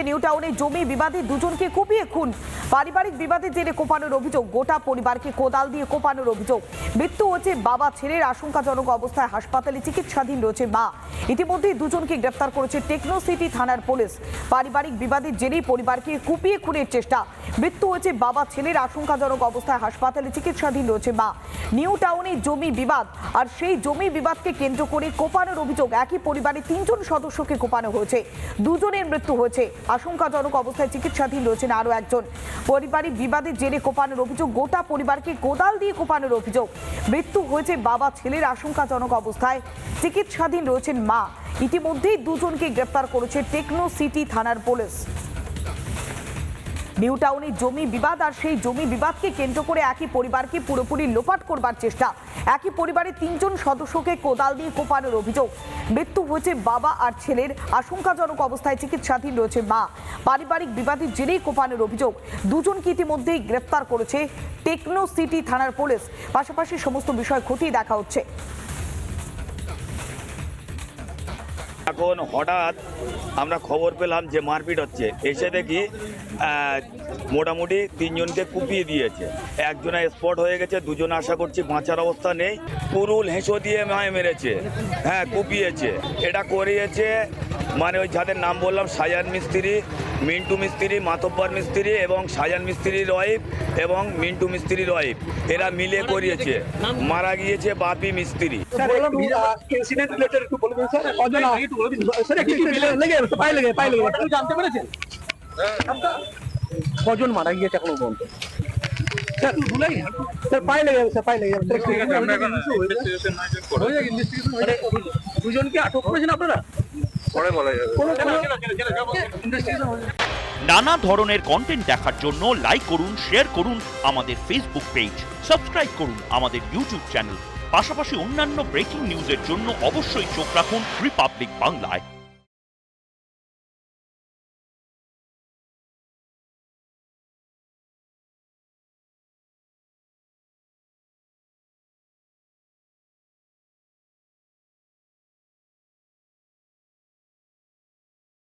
New টাউনে জমি বিবাদে দুজনকে কুপিয়ে খুন, পারিবারিক বিবাদের জেরে কোপানোর অভিযোগ, গোটা পরিবারকে কোদাল দিয়ে কোপানোর অভিযোগ। মৃত্যু হচ্ছে বাবা ছেলের, আশঙ্কাজনক অবস্থায় হাসপাতালে চিকিৎসাধীন রয়েছে মা। ইতিমধ্যেই দুজনকে গ্রেফতার করেছে টেকনো সিটি থানার পুলিশ। পারিবারিক বিবাদের জেরেই পরিবারকে কুপিয়ে খুনের চেষ্টা। মৃত্যু হয়েছে বাবা ছেলের, আশঙ্কাজনক অবস্থায় হাসপাতালে চিকিৎসাধীন রয়েছে মা। নিউ টাউনে জমি বিবাদ, আর সেই জমি বিবাদকে কেন্দ্র করে কোপানোর অভিযোগ। একই পরিবারের 3 জন সদস্যকে কোপানো হয়েছে, দুজনের মৃত্যু হয়েছে, আশঙ্কাজনক অবস্থায় চিকিৎসাধীন রয়েছেন আরও একজন। পারিবারিক বিবাদের জেরে কোপানোর অভিযোগ, গোটা পরিবারকে কোদাল দিয়ে কোপানোর অভিযোগ। মৃত্যু হয়েছে বাবা ছেলের, আশঙ্কাজনক অবস্থায় চিকিৎসাধীন রয়েছেন মা। ইতিমধ্যেই দুজনকে গ্রেপ্তার করেছে টেকনো সিটি থানার পুলিশ। নিউ টাউনে জমি বিবাদ, আর সেই জমি বিবাদকে কেন্দ্র করে একই পরিবারকে পুরোপুরি লোপাট করবার চেষ্টা। একই পরিবারের 3 জন সদস্যকে কোদাল দিয়ে কোপানোর অভিযোগ। মৃত্যু হয়েছে বাবা আর ছেলের, আশঙ্কাজনক অবস্থায় চিকিৎসাধীন রয়েছে মা। পারিবারিক বিবাদের জেরেই কোপানোর অভিযোগ। দুজনকে ইতিমধ্যেই গ্রেপ্তার করেছে টেকনো সিটি থানার পুলিশ। পাশাপাশি সমস্ত বিষয় খতিয়ে দেখা হচ্ছে। এখন হঠাৎ আমরা খবর পেলাম যে মারপিট হচ্ছে, এসে দেখি মোটামুটি 3 জনকে কুপিয়ে দিয়েছে। একজনে স্পট হয়ে গেছে, 2 জন আশা করছি বাঁচার অবস্থা নেই। পুরুল হেঁসো দিয়ে মায় মেরেছে, হ্যাঁ কুপিয়েছে। এটা করিয়েছে মানে ওই যাদের নাম বললাম, সাজান মিস্ত্রি, মিন্টু মিস্ত্রি, মাতব্বর মিস্ত্রি এবং সাজান মিস্ত্রির ওয়াইফ এবং মিন্টু মিস্ত্রির ওয়াইফ, এরা মিলে করিয়েছে। মারা গিয়েছে বাপি মিস্ত্রি। কজন মারা গিয়েছে এখনো পর্যন্ত? দুজনকে আটক করেছেন আপনারা? নানা ধরনের কন্টেন্ট দেখার জন্য লাইক করুন, শেয়ার করুন আমাদের ফেসবুক পেজ, সাবস্ক্রাইব করুন আমাদের ইউটিউব চ্যানেল। পাশাপাশি অন্যান্য ব্রেকিং নিউজের জন্য অবশ্যই চোখ রাখুন রিপাবলিক বাংলায়।